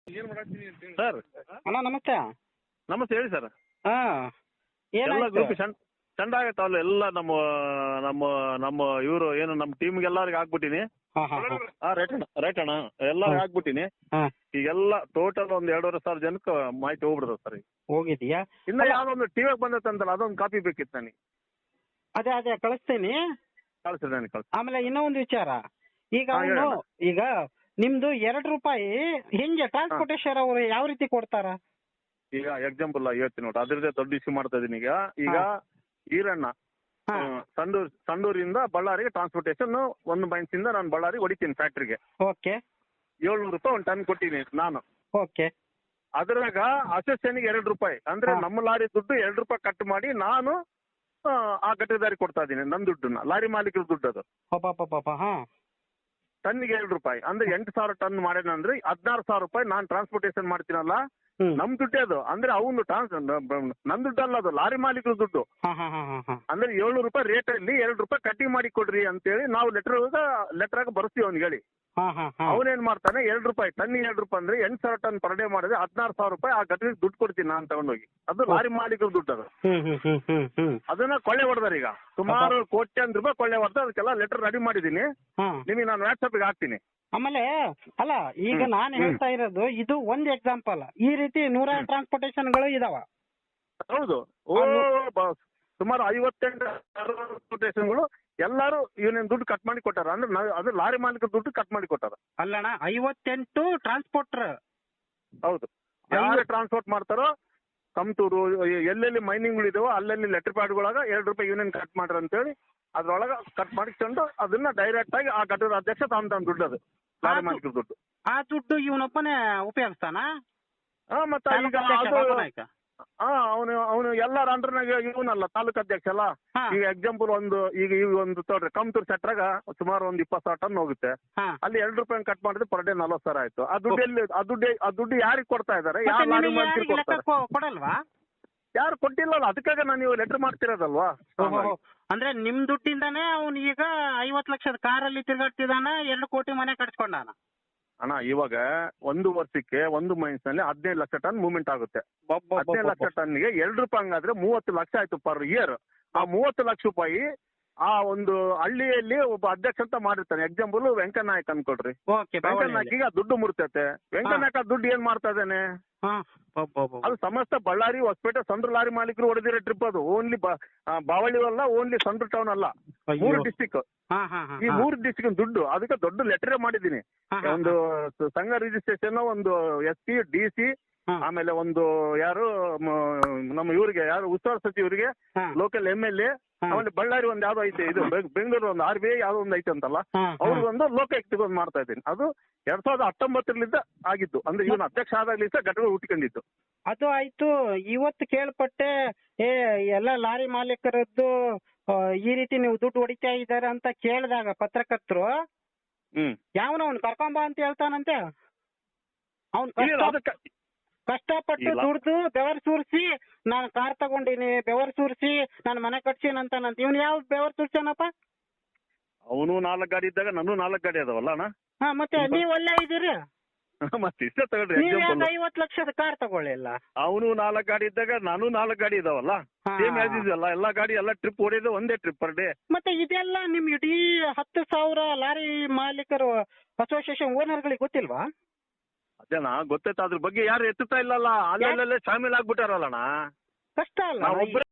Sir ಅಣ್ಣ ನಮಸ್ತೆ. ನಮಸ್ತೆ, ಹೇಳಿ ಸರ್. ಹಾ ಎಲ್ಲ ಏನಾಯ್ತು? ಗ್ರೂಪ್ ಚಂದ ಆಗತ್ತಲ್ಲ, ಎಲ್ಲ ನಮ್ಮ ನಮ್ಮ ನಮ್ಮ ಇವರು ಏನು ನಮ್ಮ ಟೀಮ್ಗೆ ಎಲ್ಲರಿಗೆ ಹಾಕ್ಬಿಟ್ಟಿನಿ. ಹಾ ಹಾ ಹಾ ರೈಟ್ ಅಣ್ಣ, ಎಲ್ಲರಿಗೆ ಹಾಕ್ಬಿಟ್ಟಿನಿ. ಹಾ ಈಗೆಲ್ಲ ಟೋಟಲ್ ಒಂದು 2,500 ಜನಕ್ಕೆ ಮಾಹಿತಿ ಹೋಗ್ಬಿಡ್ತದೆ ಸರ್. ಈಗ ಹೋಗಿದ್ಯಾ? ಇನ್ನ ಯಾವ್ದೊಂದು ಟಿವಿಗೆ ಬಂದತ್ತಂತಲ್ಲ, ಅದೊಂದು ಕಾಪಿ ಬೇಕಿತ್ತು ನನಗೆ. ಅದೇ ಕಳಿಸ್ತೀನಿ. ಕಳಿಸ್ರಿ ನನಗೆ, ಕಳಿಸಿ. ಆಮೇಲೆ ಇನ್ನೂ ಒಂದು ವಿಚಾರ. ಈಗ ಹಾ, ಅವನು ಹೇಳಣ್ಣ. ಈಗ ನಿಮ್ದು ₹2 ಹೆಂಗೆ ಟ್ರಾನ್ಸ್ಪೋರ್ಟೇಷನ್ ಅವರು ಯಾವ ರೀತಿ ಕೊಡ್ತಾರ? ಈಗ ಎಕ್ಸಾಂಪಲ್ ಹೇಳ್ತೀನಿ ನೋಡಿ, ಅದ್ರದ್ದೇ ದೊಡ್ಡ ಇಶ್ಯೂ ಮಾಡ್ತಾ ಇದೀನಿ. ಈಗ ಈರಣ್ಣ ಹಾ ಸಂಡೂರಿಂದ ಬಳ್ಳಾರಿಗೆ ಟ್ರಾನ್ಸ್ಪೋರ್ಟೇಷನ್ ಒಂದು ಮೈನ್ಸಿಂದ ನಾನು ಬಳ್ಳಾರಿಗೆ ಹೊಡಿತೀನಿ ಫ್ಯಾಕ್ಟ್ರಿಗೆ. ಓಕೆ ₹700 ಒಂದು ಟನ್ ಕೊಟ್ಟಿನಿ ನಾನು. ಓಕೆ ಅದ್ರಾಗ ಅಸೋಸಿಯೇಷನ್ಗೆ ₹2 ಅಂದ್ರೆ ನಮ್ಮ ಲಾರಿ ದುಡ್ಡು ₹2 ಕಟ್ ಮಾಡಿ ನಾನು ಆ ಗಟ್ಟೆದಾರಿ ಕೊಡ್ತಾ ಇದೀನಿ. ನನ್ನ ದುಡ್ಡನ್ನ, ಲಾರಿ ಮಾಲೀಕರ ದುಡ್ಡು ಅದು. ಪಾಪ ಹಾ ಟನ್ನಿಗೆ ₹2 ಅಂದ್ರೆ 8,000 ಟನ್ ಮಾಡೇನಂದ್ರೆ ₹16,000 ನಾನು ಟ್ರಾನ್ಸ್ಪೋರ್ಟೇಷನ್ ಮಾಡ್ತೀನಲ್ಲ, ನಮ್ ದುಡ್ಡೇ ಅದು. ಅಂದ್ರೆ ಅವನು ನನ್ ದುಡ್ಡಲ್ಲ, ಅದು ಲಾರಿ ಮಾಲೀಕರ ದುಡ್ಡು. ಅಂದ್ರೆ ₹700 ರೇಟ್ ಅಲ್ಲಿ ₹2 ಕಟ್ಟಿಂಗ್ ಮಾಡಿ ಕೊಡ್ರಿ ಅಂತೇಳಿ ನಾವು ಲೆಟರ್ ಆಗ ಬರ್ಸ್ತೀವಿ ಅವ್ನಿಗೆ ಹೇಳಿ. ಅವನೇನ್ ಮಾಡ್ತಾನೆ, ₹2 ಟನ್ನಿಗೆ ₹2 ಅಂದ್ರೆ 8,000 ಟನ್ ಪರ್ ಡೇ ಮಾಡಿದ್ರೆ ₹16,000 ಆ ಗಟ್ಟಿಗೆ ದುಡ್ಡು ಕೊಡ್ತೀನಿ ನಾನು ತಗೊಂಡೋಗಿ. ಅದು ಲಾರಿ ಮಾಲೀಕರ ದುಡ್ಡು ಅದು. ಅದನ್ನ ಕೊಳ್ಳೆ ಹೊಡೆದಾರೆ. ಈಗ ಸುಮಾರು ಕೋಟ್ಯಾಂತರ ರೂಪಾಯಿ ಕೊಳ್ಳೆ ಹೊಡೆದ. ಅದಕ್ಕೆಲ್ಲ ಲೆಟರ್ ರೆಡಿ ಮಾಡಿದೀನಿ, ನಿಮಗೆ ನಾನು ವಾಟ್ಸ್ಆಪ್ಗೆ ಹಾಕ್ತೀನಿ. ಆಮೇಲೆ ಅಲ್ಲ, ಈಗ ನಾನು ಹೇಳ್ತಾ ಇರೋದು ಇದು ಒಂದು ಎಕ್ಸಾಂಪಲ್. ಈ ರೀತಿ 100 ಟ್ರಾನ್ಸ್ಪೋರ್ಟೇಷನ್ಗಳು ಇದಾವ. ಹೌದು, ಸುಮಾರು 58 ಟ್ರಾನ್ಸ್ಪೋರ್ಟೇಷನ್ಗಳು ಎಲ್ಲಾರು ಇವನೇನ್ ದುಡ್ಡು ಕಟ್ ಮಾಡಿ ಕೊಟ್ಟಾರ. ಅಂದ್ರೆ ಅದು ಲಾರಿ ಮಾಲೀಕರ ದುಡ್ಡು ಕಟ್ ಮಾಡಿ ಕೊಟ್ಟಾರ. ಅಲ್ಲಣ್ಣ, 58 ಟ್ರಾನ್ಸ್ಪೋರ್ಟರ್. ಹೌದು, ಯಾರು ಟ್ರಾನ್ಸ್ಪೋರ್ಟ್ ಮಾಡ್ತಾರೋ ಕಮ್ತೂರು ಎಲ್ಲೆಲ್ಲಿ ಮೈನಿಂಗ್ಗಳಿದಾವೋ ಅಲ್ಲೆಲ್ಲಿ ಲೆಟರ್ ಪ್ಯಾಡ್ಗಳಾಗ ₹2 ಯೂನಿಯನ್ ಕಟ್ ಮಾಡ್ರಿ ಅಂತೇಳಿ ಅದ್ರೊಳಗ ಕಟ್ ಮಾಡಿಕೊಂಡು ಅದನ್ನ ಡೈರೆಕ್ಟ್ ಆಗಿ ಆ ಘಟಕದ ಅಧ್ಯಕ್ಷ ತಾನು ದುಡ್ಡು, ಅದು ಲಾರಿ ಮಾಲೀಕರ ದುಡ್ಡು. ಆ ದುಡ್ಡು ಇವನೊಬ್ಬನೇ ಉಪಯೋಗಿಸ್ತಾನ? ಮತ್ತೆ ಈಗ ಅವನು ಎಲ್ಲಾರ ಅಂಡ್ರನಾಗ ಇವನಲ್ಲ ತಾಲೂಕು ಅಧ್ಯಕ್ಷ ಅಲ್ಲ. ಈಗ ಎಕ್ಸಾಂಪಲ್ ಈಗ ತೋಡ್ರಿ ಕಮ್ತೂರ್ ಸೆಟ್ರಾಗ ಸುಮಾರು ಒಂದು 20,000 ಟನ್ ಹೋಗುತ್ತೆ. ಅಲ್ಲಿ ₹2 ಕಟ್ ಮಾಡಿದ್ರೆ ಪರ್ ಡೇ 40,000 ಆಯ್ತು. ಆ ದುಡ್ಡು ಯಾರಿಗೆ ಕೊಡ್ತಾ ಇದಾರೆ? ಯಾರು ಲಾರಿ ಮಾಲೀಕರಿಗೆ ಕೊಡ್ತಾರೆ? ಕೊಡಲ್ವಾ? ಯಾರು ಕೊಟ್ಟಿಲ್ಲಲ್ಲ, ಅದಕ್ಕಾಗ ನಾನು ನೀವು ಲೆಟರ್ ಮಾಡ್ತಿರೋದಲ್ವಾ. ಅಂದ್ರೆ ನಿಮ್ ದುಡ್ಡಿಂದಾನೇ ಅವ್ನು ಈಗ 50 ಲಕ್ಷದ ಕಾರಲ್ಲಿ ತಿರ್ಗಾಡ್ತಿದಾನ, 2 ಕೋಟಿ ಮನೆ ಕಟ್ಸ್ಕೊಂಡಾನ. ಅಣ್ಣ, ಇವಾಗ ಒಂದು ವರ್ಷಕ್ಕೆ ಒಂದು ಮೈನ್ಸ್ ನಲ್ಲಿ 15 ಲಕ್ಷ ಟನ್ ಮೂವ್ಮೆಂಟ್ ಆಗುತ್ತೆ. 15 ಲಕ್ಷ ಟನ್ಗೆ ₹2 ಹಂಗಾದ್ರೆ 30 ಲಕ್ಷ ಆಯ್ತು ಪರ್ ಇಯರ್. ಆ 30 ಲಕ್ಷ ರೂಪಾಯಿ ಆ ಒಂದು ಹಳ್ಳಿಯಲ್ಲಿ ಒಬ್ಬ ಅಧ್ಯಕ್ಷ ಅಂತ ಮಾಡಿರ್ತಾನೆ. ಎಕ್ಸಾಂಪಲ್ ವೆಂಕಟನಾಯಕ್ ಅನ್ಕೊಡ್ರಿ. ವೆಂಕಟನಾಯ್ಕಿಗೆ ಆ ದುಡ್ಡು ಮುಡ್ತೈತೆ. ವೆಂಕಟನಾಯಕ್ ಆ ದುಡ್ಡು ಏನ್ ಮಾಡ್ತಾ ಇದ್ದಾನೆ? ಅದು ಸಮಸ್ತ ಬಳ್ಳಾರಿ, ಹೊಸಪೇಟೆ, ಸಂಡ್ರು ಲಾರಿ ಮಾಲೀಕರು ಹೊಡೆದಿರೋ ಟ್ರಿಪ್ ಅದು. ಓನ್ಲಿ ಬಾವಳಿ ಅಲ್ಲ, ಓನ್ಲಿ ಸಂಡ್ರು ಟೌನ್ ಅಲ್ಲ, 3 ಡಿಸ್ಟಿಕ್. ಈ 3 ಡಿಸ್ಟಿಕ್ ದುಡ್ಡು. ಅದಕ್ಕೆ ದೊಡ್ಡ ಲೆಟರ್ ಮಾಡಿದೀನಿ. ಒಂದು ಸಂಘ ರಿಜಿಸ್ಟ್ರೇಷನ್, ಒಂದು SP DC, ಆಮೇಲೆ ಒಂದು ಯಾರು ನಮ್ಮ ಇವರಿಗೆ ಯಾರು ಉಸ್ತುವಾರಿ ಸಚಿವರಿಗೆ, ಲೋಕಲ್ MLA, ಆಮೇಲೆ ಬಳ್ಳಾರಿ ಒಂದು ಯಾವ್ದೋ ಐತೆ, ಇದು ಬೆಂಗಳೂರು ಒಂದು RBI ಯಾವ್ದೋ ಒಂದು ಐತೆ ಅಂತಲ್ಲ, ಅವ್ರಿಗೊಂದು ಲೋಕಾಯುಕ್ತಕ್ಕೆ ಒಂದು ಮಾಡ್ತಾ ಇದ್ದೀನಿ. ಅದು 2019 ಆಗಿದ್ದು. ಅಂದ್ರೆ ಇವನು ಅಧ್ಯಕ್ಷ ಆದಾಗ್ಲಿಂದ ಘಟನೆ ಹುಟ್ಕೊಂಡಿದ್ದು. ಅದು ಆಯ್ತು. ಇವತ್ತು ಕೇಳ್ಪಟ್ಟೆ, ಎಲ್ಲ ಲಾರಿ ಮಾಲೀಕರದ್ದು ಈ ರೀತಿ ನೀವು ದುಡ್ಡು ಹೊಡಿತಾ ಇದ್ದಾರೆ ಅಂತ ಕೇಳಿದಾಗ ಪತ್ರಕರ್ತರು ಯಾವನವನು ಕರ್ಕೊಂಬ ಅಂತ ಹೇಳ್ತಾನಂತೆ. ಅವ್ನು ಕಷ್ಟಪಟ್ಟು ದುಡ್ದು ಬೆವರು ಸುರಿಸಿ ನಾನು ಕಾರ್ ತಗೊಂಡಿನಿ, ಬೆವರು ಸುರಿಸಿ ನಾನು ಮನೆ ಕಟ್ಸೀನಂತಾನಂತ. ಇವನು ಯಾವ ಬೆವರು ಸುರ್ಸನಪ್ಪ? ಅವನು 4 ಗಾಡಿ ಇದ್ದಾಗ ನಾನು 4 ಗಾಡಿ ಅದಾವಲ್ಲ ಅಣ್ಣ. ಮತ್ತೆ ನೀವ್ ಒಳ್ಳೆ ಇದೀರಿ, ಮತ್ತೆ ಇಷ್ಟೇ ತಗೊಳ್ರಿ. 50 ಲಕ್ಷದ ಕಾರ್ ತಗೊಳ್ಳಿಲ್ಲ. ಅವನು 4 ಗಾಡಿ ಇದ್ದಾಗ ನಾನು 4 ಗಾಡಿ ಇದಾವಲ್ಲ, ಸೇಮ್ ಆಸ್ ಇದೆಲ್ಲ. ಎಲ್ಲಾ ಗಾಡಿ ಎಲ್ಲ ಟ್ರಿಪ್ ಹೊಡೆಯೋದು ಒಂದೇ ಟ್ರಿಪ್ ಪರ್ ಡೇ. ಮತ್ತೆ ಇದೆಲ್ಲ ನಿಮ್ ಇಡೀ 10,000 ಲಾರಿ ಮಾಲೀಕರು ಅಸೋಸಿಯೇಷನ್ ಓನರ್ಗಳಿಗೆ ಗೊತ್ತಿಲ್ವಾ? ಅದೇನಾ ಗೊತ್ತಾಯ್ತು. ಅದ್ರ ಬಗ್ಗೆ ಯಾರು ಎತ್ತುತ್ತಾ ಇಲ್ಲಲ್ಲ, ಅಲ್ಲೆಲ್ಲ ಶಾಮೀಲ್ ಆಗ್ಬಿಟ್ಟಾರಲ್ಲಣ್ಣ. ಕಷ್ಟ ಅಲ್ಲ.